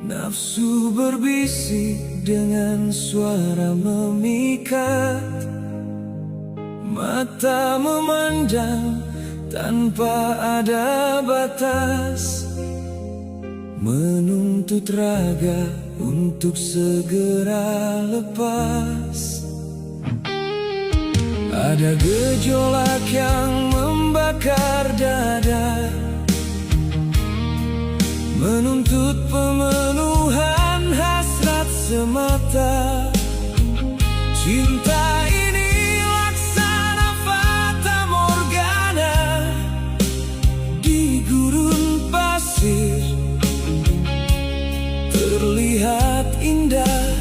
Nafsu berbisik dengan suara memikat, mata memandang tanpa ada batas, menuntut raga untuk segera lepas. Ada gejolak yang membakar dada, menuntut pemenuhan hasrat semata. Cinta ini laksana fata morgana di gurun pasir, terlihat indah,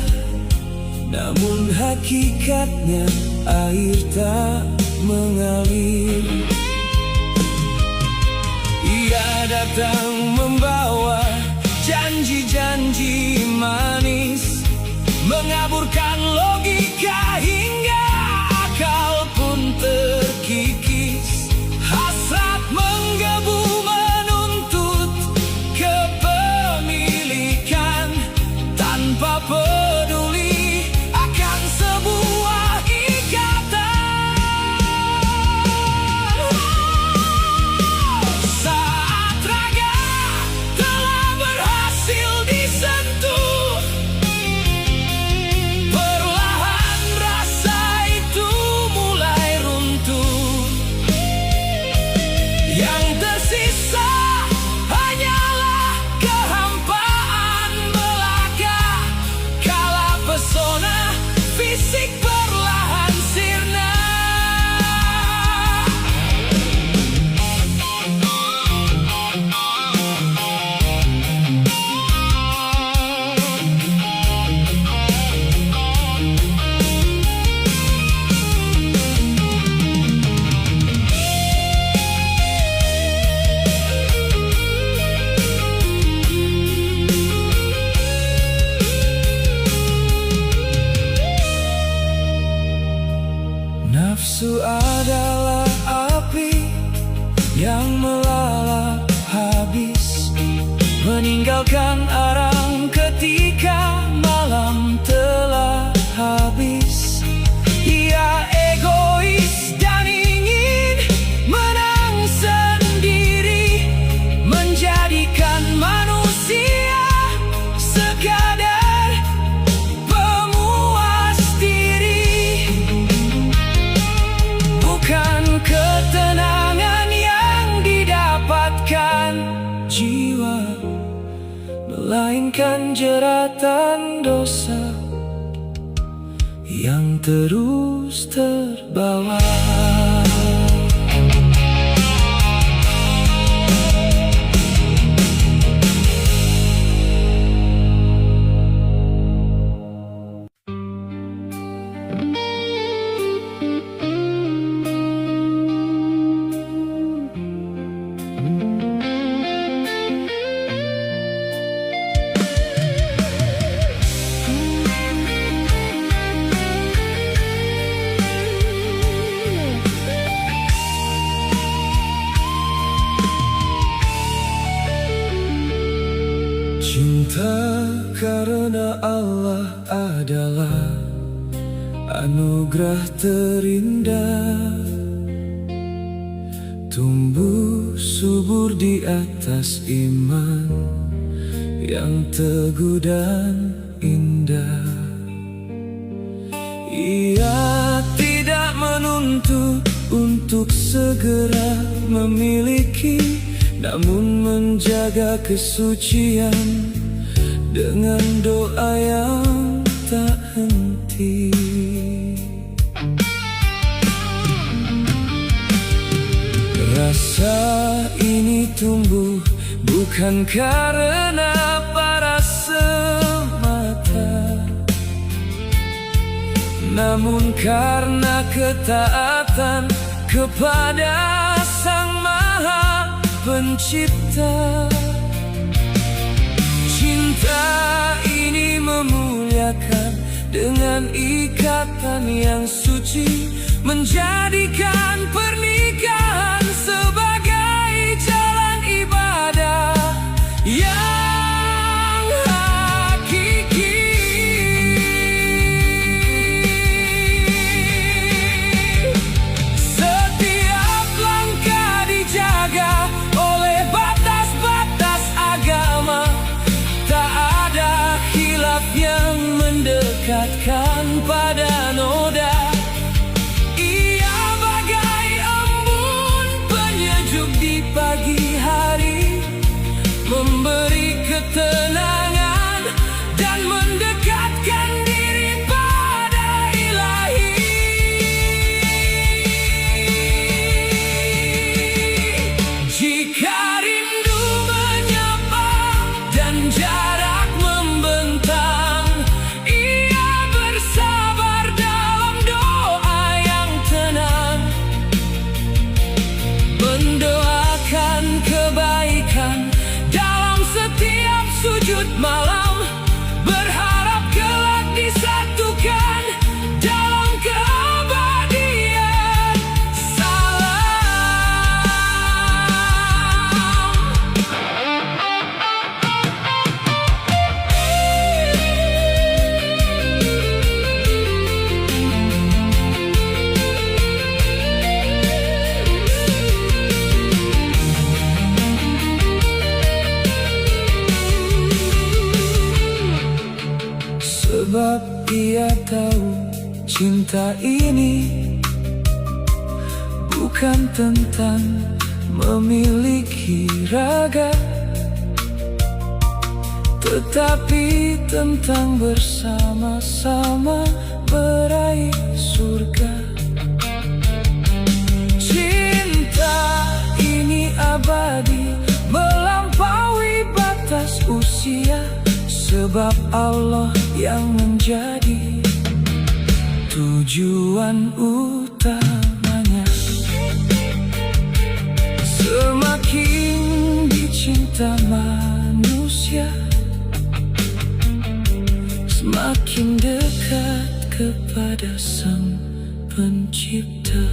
namun hakikatnya air tak mengalir. Ia datang membawa janji-janji manis, mengaburkan logika hingga akal pun terkikis. Hasrat menggebu menuntut kepemilikan, tanpa peduli akan sebuah ikatan. Saat raga telah berhasil disentuh, perlahan rasa itu mulai runtuh. Yang tersisa hanyalah kehampaan belaka, kala pesona fisik perlahan sirna. Nafsu adalah api yang melalap habis, meninggalkan arang ketika malam telah habis. Ia egois dan ingin menang sendiri, menjadikan manusia sekadar pemuas diri. Bukan ketenangan yang didapatkan jiwa, melainkan jeratan dosa yang terus terbawa. Cinta karena Allah adalah anugerah terindah, tumbuh subur di atas iman yang teguh dan indah. Ia tidak menuntut untuk segera memiliki, namun menjaga kesucian dengan doa yang tak henti. Rasa ini tumbuh bukan karena paras semata, namun karena ketaatan kepada Sang Maha Pencipta. Cinta ini memuliakan dengan ikatan yang suci, menjadikan pernikahan sebagai jalan ibadah yang jarak membentang, ia bersabar dalam doa yang tenang, mendoakan kebaikan dalam setiap sujud malam, berharap kelak disatukan dalam keabadian. Sebab ia tahu cinta ini bukan tentang memiliki raga, tetapi tentang bersama-sama meraih surga. Cinta ini abadi, melampaui batas usia, sebab Allah yang menjadi tujuan utamanya. Semakin dicinta manusia, semakin dekat kepada Sang Pencipta.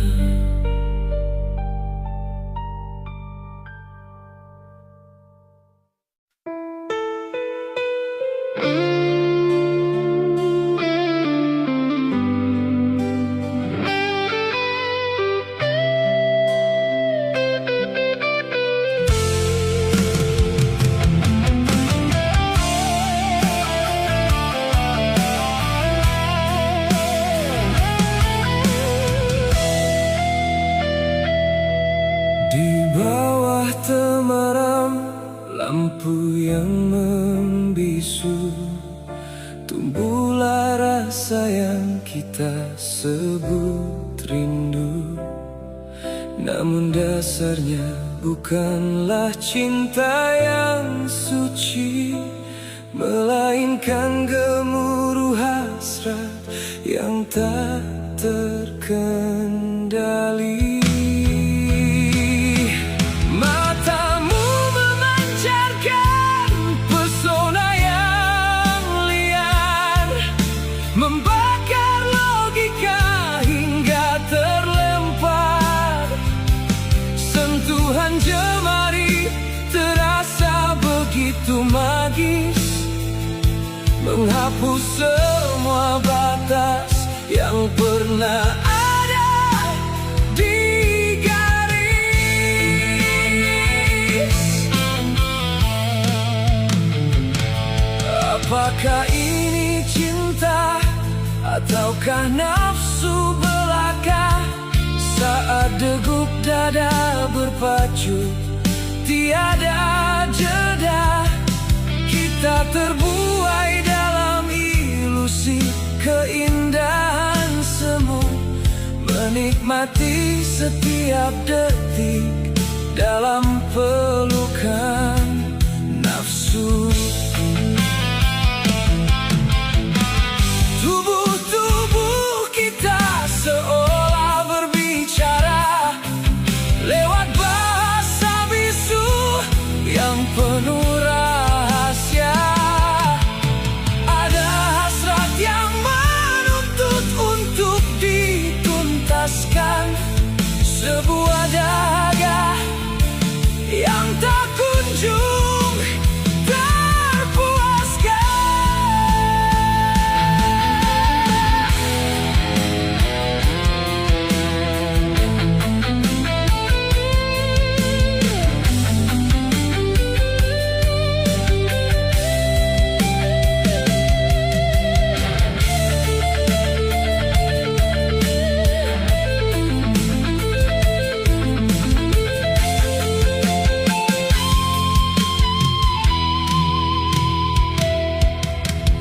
Di bawah temaram lampu yang membisu, tumbuhlah rasa yang kita sebut rindu. Namun dasarnya bukanlah cinta yang suci, melainkan gemuruh hasrat yang tak terkendali. Membakar logika hingga terlempar, sentuhan jemari terasa begitu magis, menghapus semua batas yang pernah ada di garis. Apakah ini cinta ataukah nafsu belaka? Saat degup dada berpacu, tiada jeda, kita terbuai dalam ilusi keindahan semu, menikmati setiap detik dalam pelukan nafsu. Tubuh-tubuh kita seolah berbicara lewat bahasa bisu yang penuh rahasia. Ada hasrat yang menuntut untuk dituntaskan, sebuah dahaga yang tak kunjung terpuaskan.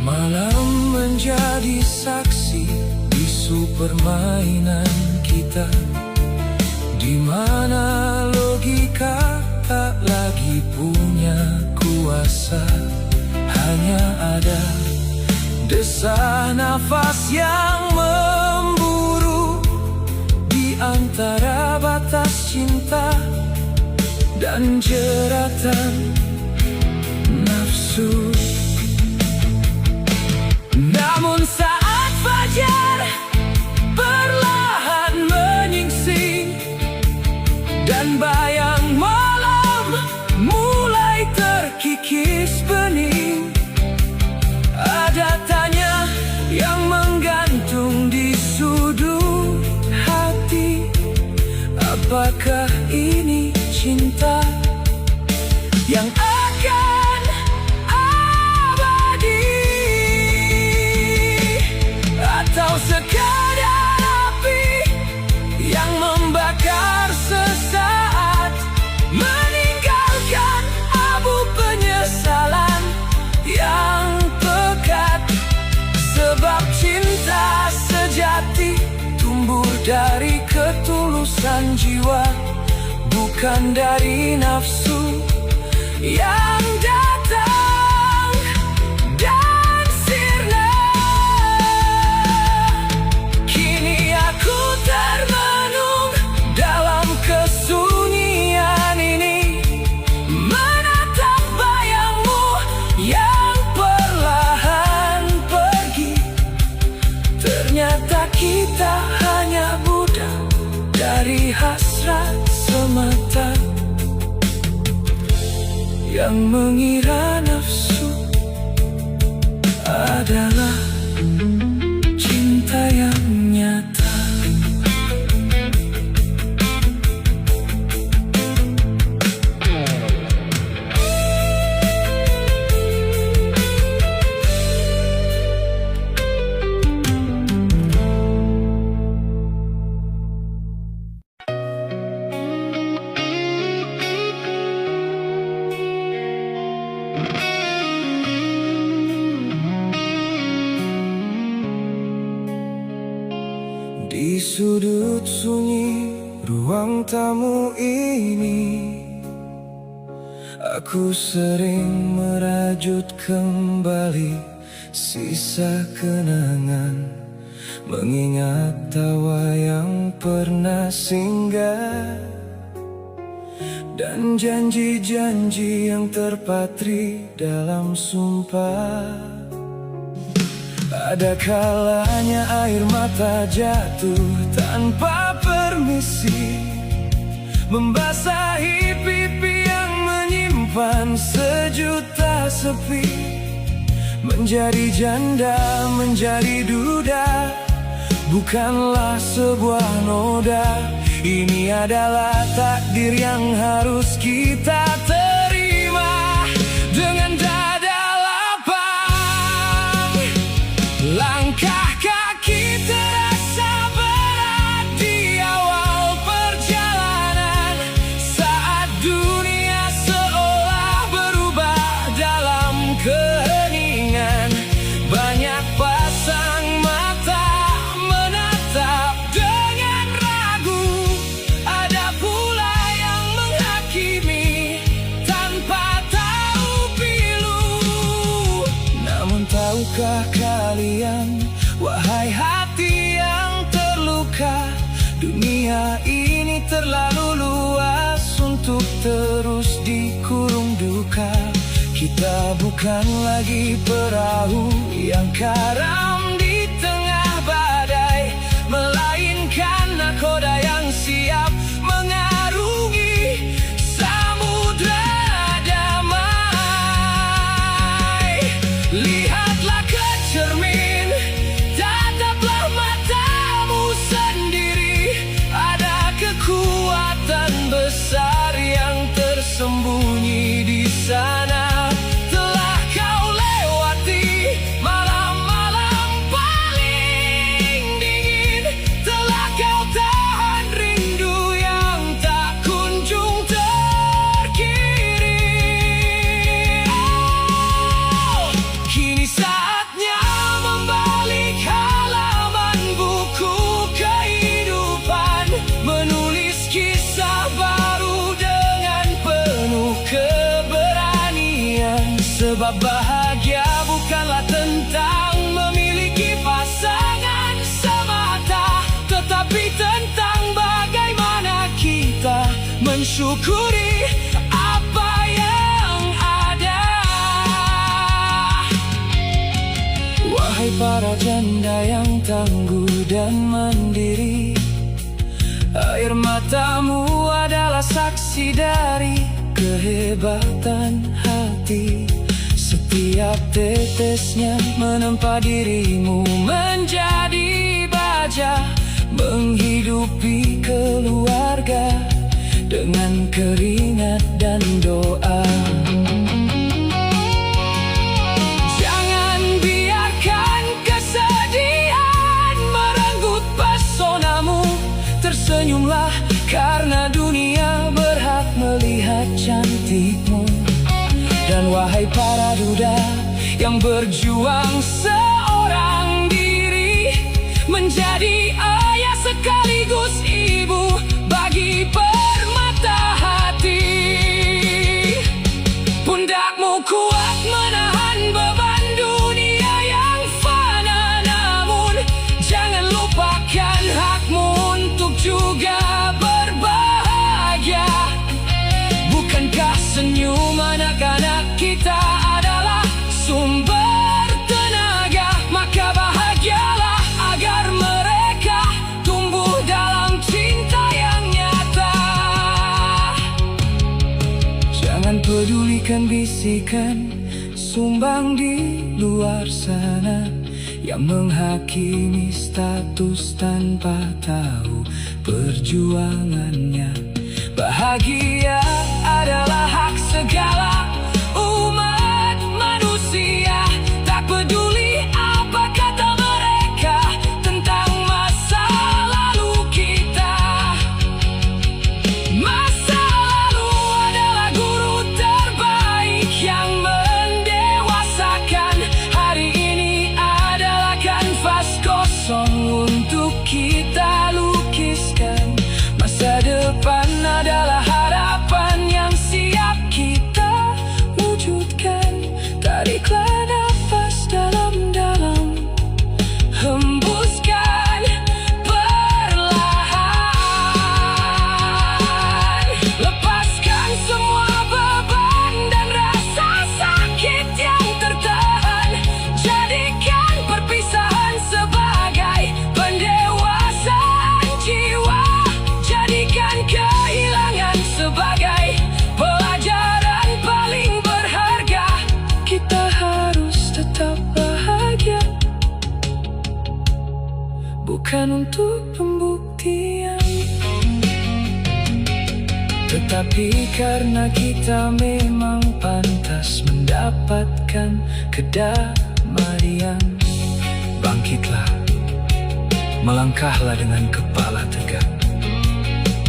Malam menjadi saksi bisu permainan kita, di mana logika tak lagi punya kuasa. ada desah nafas yang memburu di antara batas cinta dan jeratan nafsu. Namun saat fajar perlahan menyingsing dan bayang malam mulai terkikis bening, ada tanya yang menggantung di sudut hati. Apakah ini cinta yang akan abadi, atau sekadar api yang membakar sesaat, meninggalkan abu penyesalan yang pekat? Sebab cinta sejati tumbuh dari ketulusan jiwa, bukan dari nafsu yang datang dan sirna. Kini aku termenung dalam kesunyian ini, menatap bayangmu yang perlahan pergi. Ternyata kita hanya budak dari hasrat semata, yang mengira nafsu adalah cinta yang nyata. Di sudut sunyi ruang tamu ini, aku sering merajut kembali sisa kenangan, mengingat tawa yang pernah singgah dan janji-janji yang terpatri dalam sumpah. Ada kalanya air mata jatuh tanpa permisi, membasahi pipi yang menyimpan sejuta sepi. Menjadi janda, menjadi duda, bukanlah sebuah noda. Ini adalah takdir yang harus kita terima dengan dada lapang. Langkah kaki terasa berat di awal perjalanan, saat dunia seolah berubah dalam keheningan. Banyak pasang mata menatap dengan ragu, ada pula yang menghakimi tanpa tahu pilu. Namun tahukah kalian, wahai hati yang terluka, dunia ini terlalu luas untuk terus dikurung duka. Kita bukan lagi perahu yang karam di tengah badai, melainkan nakoda yang siap mengarungi samudra damai. Lihatlah ke cermin, tataplah matamu sendiri. Ada kekuatan besar yang tersembunyi di sana. Telah kau lewati malam-malam Bahagia bukanlah tentang memiliki pasangan semata, tetapi tentang bagaimana kita mensyukuri apa yang ada. Wahai para janda yang tangguh dan mandiri, air matamu adalah saksi dari kehebatan hati. Setiap tetesnya menempa dirimu menjadi baja, menghidupi keluarga dengan keringat dan doa. Jangan biarkan kesedihan merenggut pesonamu. Tersenyumlah karena dunia berhak melihat cantikmu. Dan wahai para duda yang berjuang seorang diri, menjadi ayah sekaligus ibu bagi permata hati. Pundakmu kuat menahan beban dunia yang fana, namun jangan lupakan hakmu untuk juga berbahagia. Bukankah senyuman anak-anak kita adalah sumber tenaga? Maka bahagialah agar mereka tumbuh dalam cinta yang nyata. Jangan pedulikan bisikan sumbang di luar sana yang menghakimi status tanpa tahu perjuangannya. Bahagia adalah hak segala umat manusia, tak peduli apa kata mereka tentang masa lalu kita. Masa lalu adalah guru terbaik yang mendewasakan. Hari ini adalah kanvas kosong untuk kita lukiskan. Masa depan adalah harapan yang siap kita wujudkan. Tariklah nafas dalam-dalam, hembuskan perlahan. Lepaskan semua beban dan rasa sakit yang tertahan. Jadikan perpisahan sebagai pendewasaan jiwa. Jadikan kehilangan sebagai pelajaran paling berharga. Kita harus tetap bahagia, bukan untuk pembuktian, tetapi karena kita memang pantas mendapatkan kedamaian. Bangkitlah, melangkahlah dengan kepala tegak.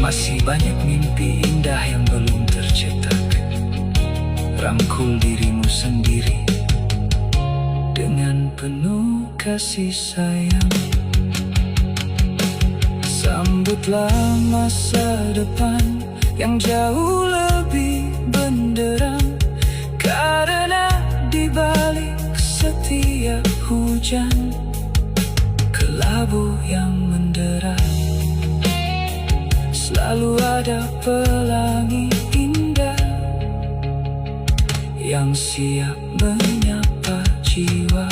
Masih banyak mimpi indah yang belum tercetak. Rangkul dirimu sendiri dengan penuh kasih sayang. Sambutlah masa depan yang jauh lebih benderang, karena di balik setiap hujan kelabu yang mendera, selalu ada pelangi indah yang siap menyapa jiwa.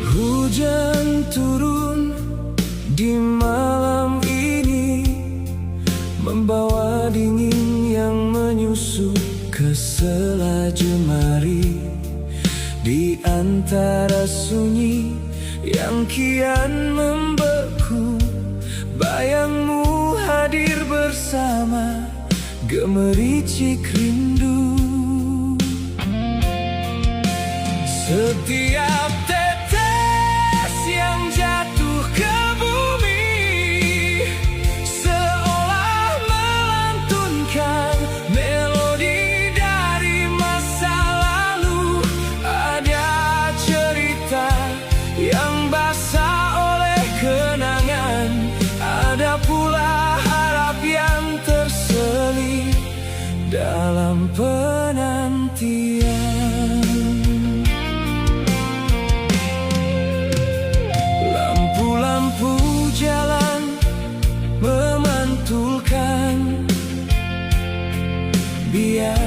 Hujan turun di malam ini, membawa dingin yang menyusup ke sela jemari. Di antara sunyi yang kian membeku, bayangmu hadir bersama gemericik rindu. Setiap tetes yang jatuh ke bumi seolah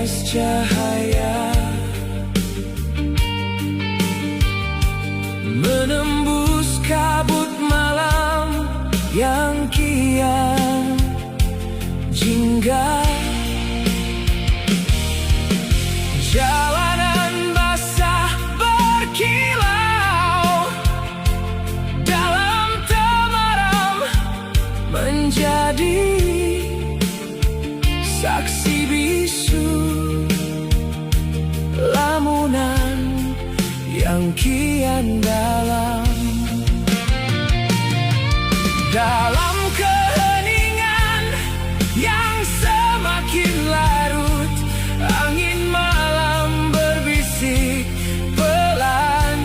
tetes cahaya menembus kabut malam yang kian jingga. Jalanan basah berkilau dalam temaram, menjadi saksi bisu lamunan yang kian dalam. Dalam keheningan yang semakin larut, angin malam berbisik pelan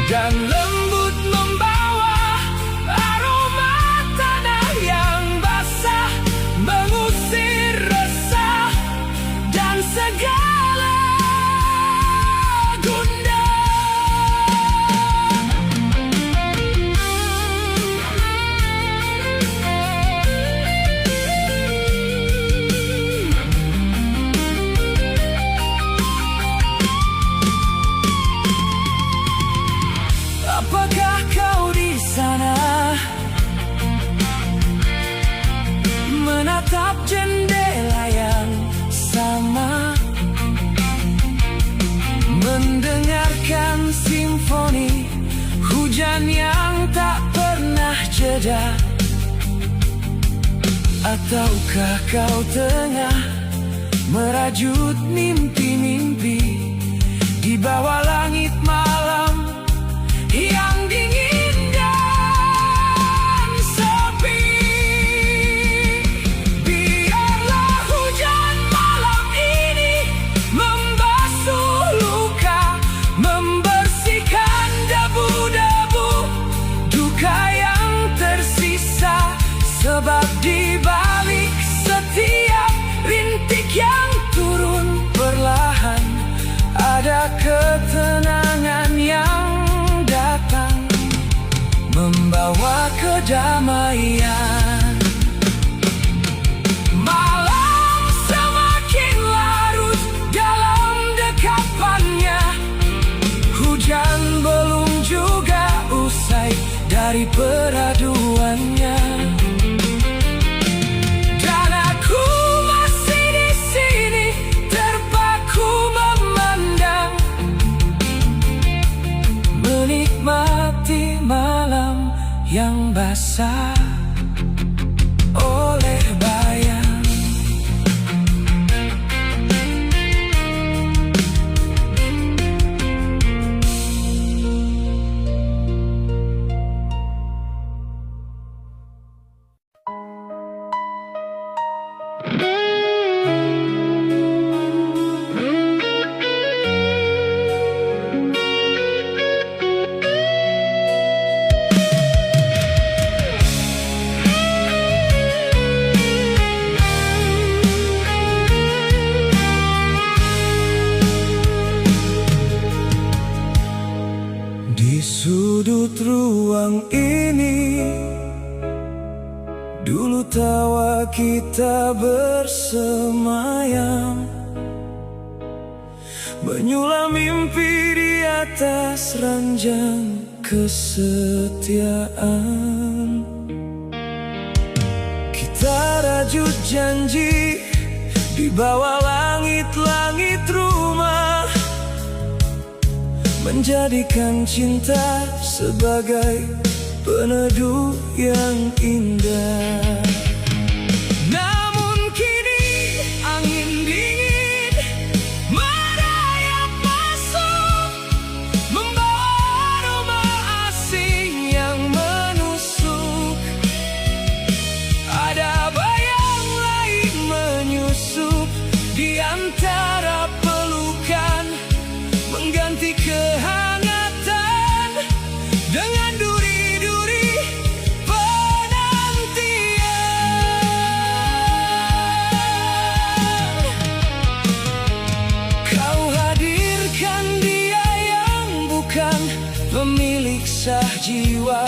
dan lembut membawa aroma tanah yang basah, mengusir resah dan segala gundah. Apakah kau di sana menatap jendela yang sama, mendengarkan simfoni hujan yang tak pernah jeda? Ataukah kau tengah merajut mimpi-mimpi di bawah langit malam yang dingin dan sepi? Biarlah hujan malam ini membasuh luka, membersihkan debu-debu duka yang tersisa. Sebab di balik setiap rintik yang turun perlahan, ada ketenangan yang datang, membawa kedamaian. Malam semakin larut dalam dekapannya, hujan belum juga usai dari peraduannya. Dan aku masih di sini terpaku memandang, menikmati malam yang basah oleh bayang. Di sudut ruang ini, dulu tawa kita bersemayam, menyulam mimpi di atas ranjang kesetiaan. Kita rajut janji di bawah langit-langit rumah, menjadikan cinta sebagai peneduh yang indah. Namun kini angin dingin merayap masuk, membawa aroma asing yang menusuk. Ada bayang lain menyusup di antara pelukan, mengganti kehangatan dengan duri-duri penantian. Kau hadirkan dia yang bukan pemilik sah jiwa,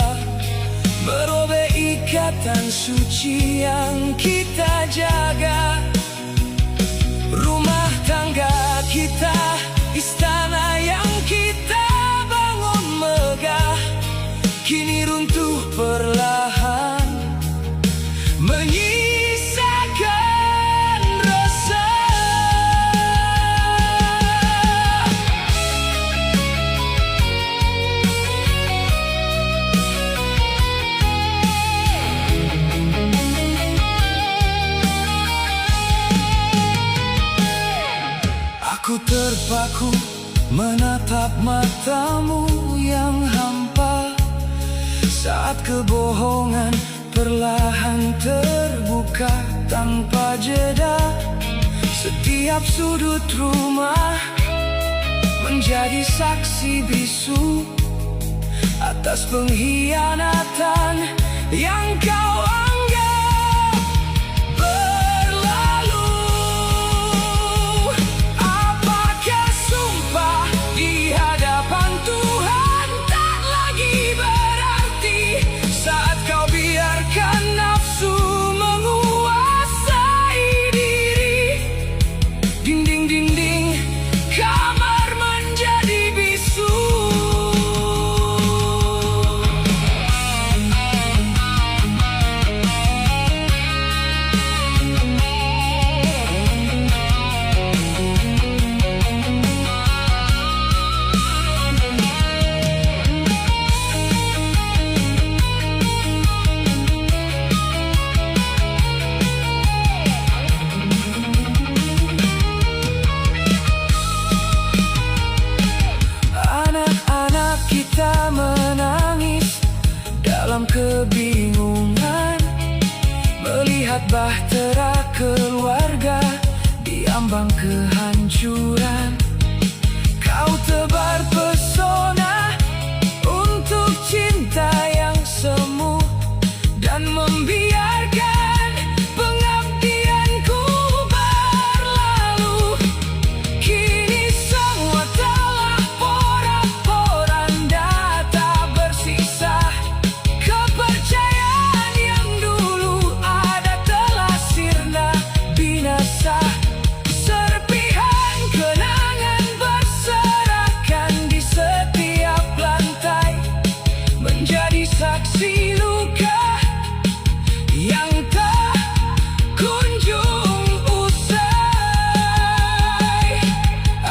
merobek ikatan suci yang kita jaga. kita, istana yang kita bangun megah, kini runtuh perlahan, menyisakan resah. Aku terpaku menatap matamu yang hampa saat kebohongan perlahan terbuka tanpa jeda. Setiap sudut rumah menjadi saksi bisu atas pengkhianatan yang kau anggap berlalu. Apakah sumpah di hadapan Tuhan tak lagi berarti saat kau biarkan nafsu menguasai diri? Dinding-dinding kamar menjadi bisu. Anak-anak kita menangis dalam kebingungan, melihat bahtera keluarga diambang kehancuran. Kau tebar pesona untuk cinta yang semu dan membiarkan pengabdianku berlalu. Kini semua telah porak-poranda, tak bersisa kepercayaan yang dulu ada telah sirna binasa. Serpihan kenangan berserakan di setiap lantai, menjadi saksi luka yang tak kunjung usai.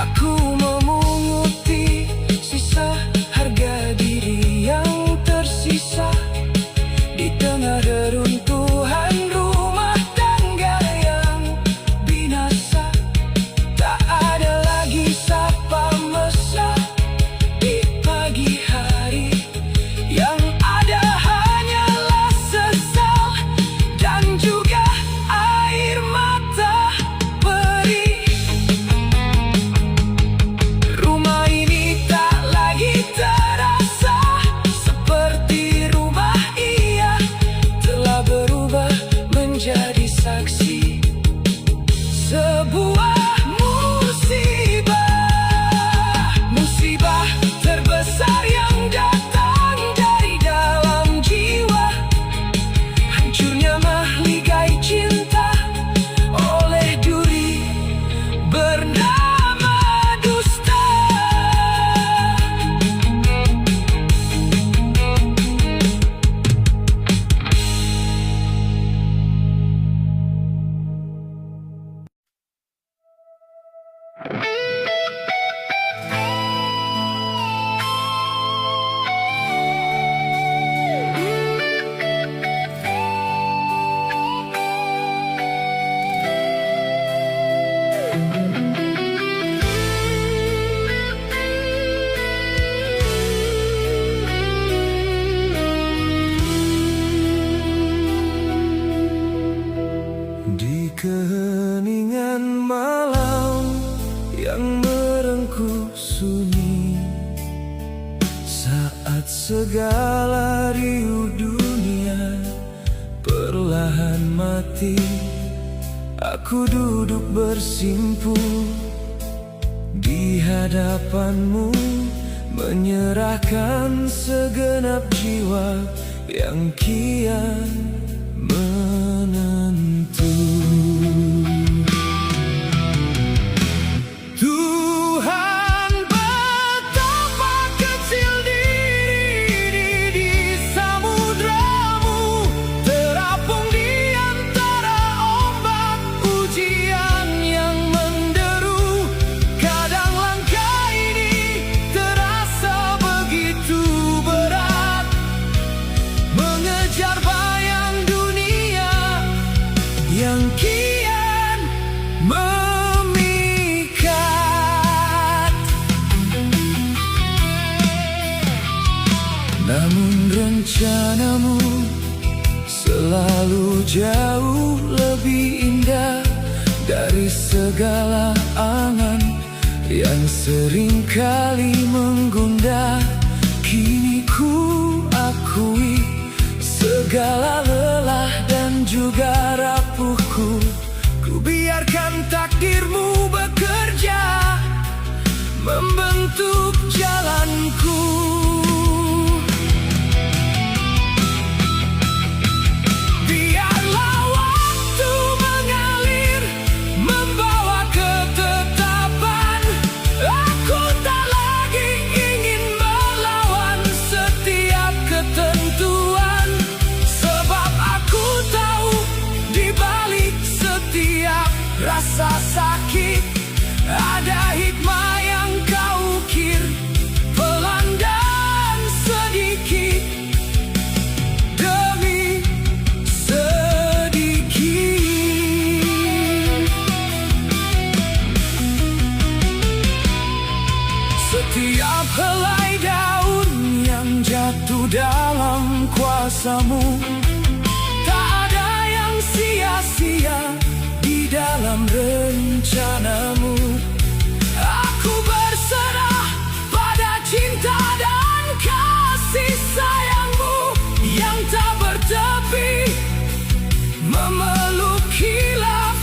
Aku memunguti sisa harga diri yang tersisa di tengah reruntuhan rumah tangga yang binasa. Tak ada lagi sapa mesra di pagi hari, yang ada hanyalah sesal dan juga air mata perih. Rumah ini tak lagi terasa seperti rumah, ia telah berubah menjadi saksi sebuah musibah terbesar yang datang dari dalam jiwa. Hancurnya mahligai cinta oleh duri bernama dusta. Di keheningan malam yang merengkuh sunyi, saat segala riuh dunia perlahan mati, aku duduk bersimpu di hadapanmu, menyerahkan segenap jiwa yang kian menentu. yang kian memikat. Namun rencanamu selalu jauh lebih indah dari segala angan yang seringkali menggundah. Kini ku akui segala lelah dan juga rapuhku. Ku biarkan takdirmu bekerja, membentuk jalanku. Biarlah waktu mengalir, membawa ketetapan. Aku tak lagi ingin melawan setiap ketentuan, sebab aku tahu di balik setiap rasa sakit ada hikmah yang kau ukir, pelan dan sedikit demi sedikit. Setiap helai daun yang jatuh dalam kuasamu, tak ada yang sia-sia di dalam rencanamu. Aku berserah pada cinta dan kasih sayangmu yang tak bertepi, memeluk khilaf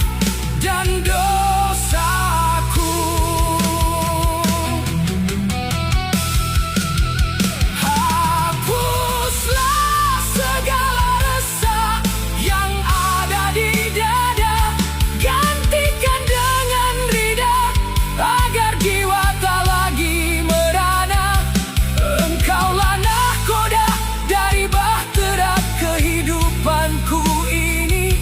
dan dosaku. Hapuslah segala resah yang ada di dada, gantikan dengan ridha agar jiwa tak lagi merana. Engkaulah nahkoda dari bahtera kehidupanku ini.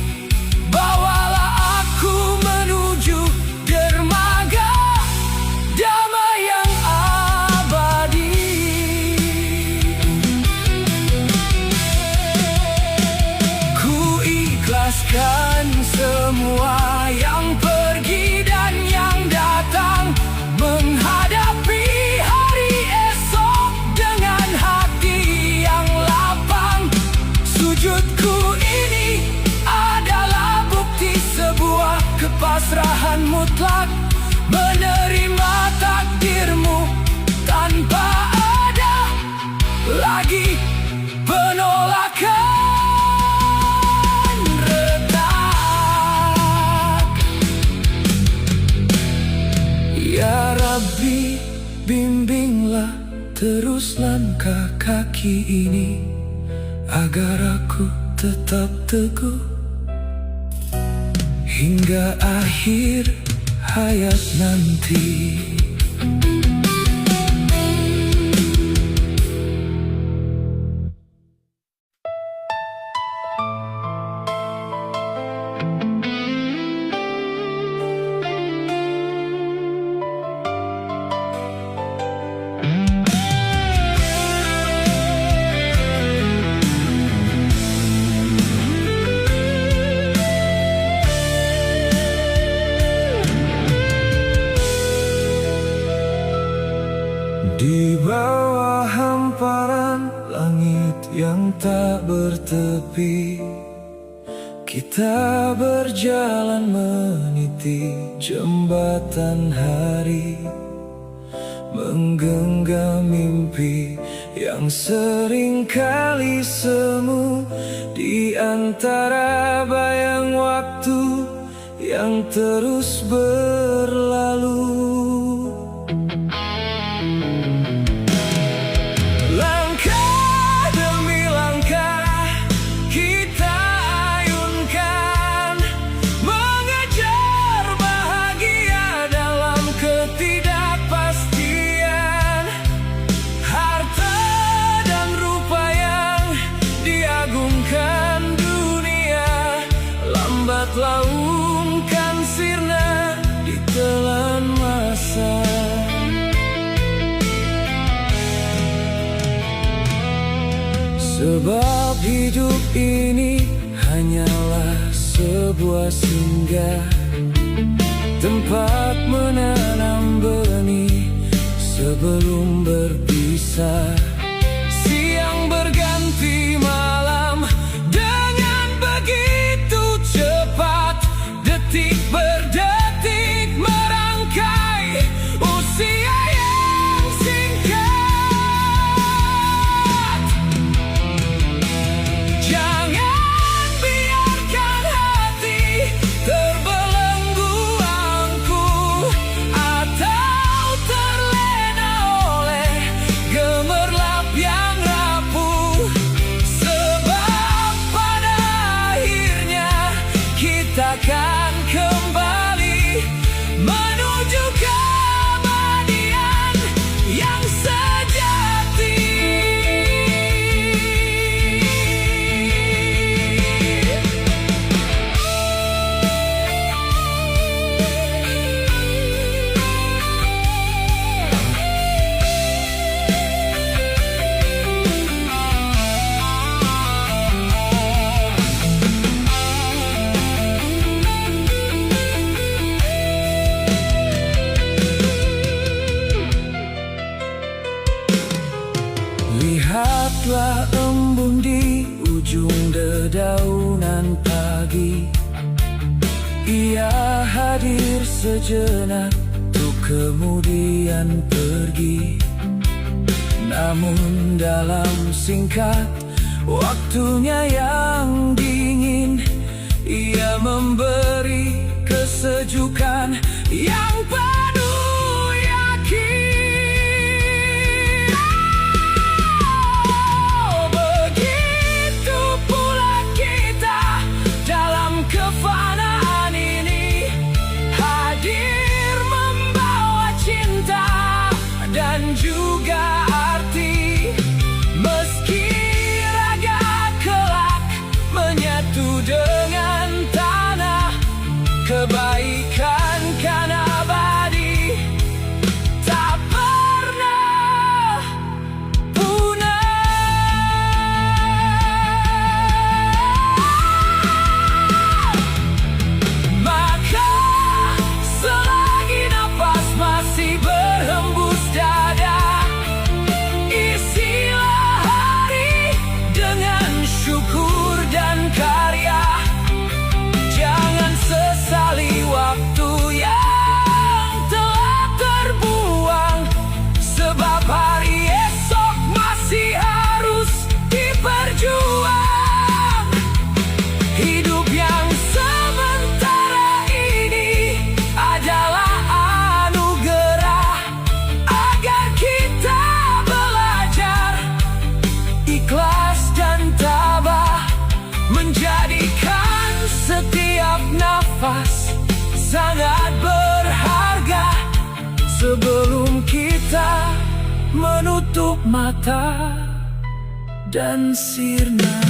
Bawalah aku menuju dermaga damai yang abadi. Ku ikhlaskan semua yang pergi dan yang datang, menghadapi hari esok dengan hati yang lapang. Sujudku ini adalah bukti sebuah kepasrahan mutlak, menerima takdirmu tanpa ada lagi penolakan retak. Ya Rabbi, bimbinglah terus langkah kaki ini, agar aku tetap teguh hingga akhir hayat nanti. Di bawah hamparan langit yang tak bertepi, kita berjalan meniti jembatan hari, menggenggam mimpi yang seringkali semu di antara bayang waktu yang terus berlalu. Laung kan sirna ditelan masa. Sebab hidup ini hanyalah sebuah sebuah singgah, tempat menanam benih sebelum berpisah. Siang berganti malam dengan begitu cepat, detik berdetik merangkai usia yang singkat. Jangan biarkan hati terbelenggu angkuh atau terlena oleh gemerlap yang rapuh, sebab pada akhirnya kita akan kembali menuju keabadian yang sejati. Lihatlah embun di ujung dedaunan pagi. Ia hadir sejenak untuk kemudian pergi. Namun dalam singkat waktunya yang dingin, ia memberi kesejukan yang penuh yakin. Begitu pula kita dalam kefanaan ini, hadir membawa cinta dan juga arti. Meski raga kelak menyatu dengan tanah, kebaikan kan abadi, tak pernah punah. Maka selagi nafas masih berhembus dada, isilah hari dengan syukur dan karya. Jangan sesali waktu yang telah terbuang, sebab hari esok masih harus diperjuang. Hidup yang sementara ini adalah anugerah agar kita belajar ikhlas dan tabah, menjadikan setiap nafas sangat berharga sebelum kita menutup mata dan sirna.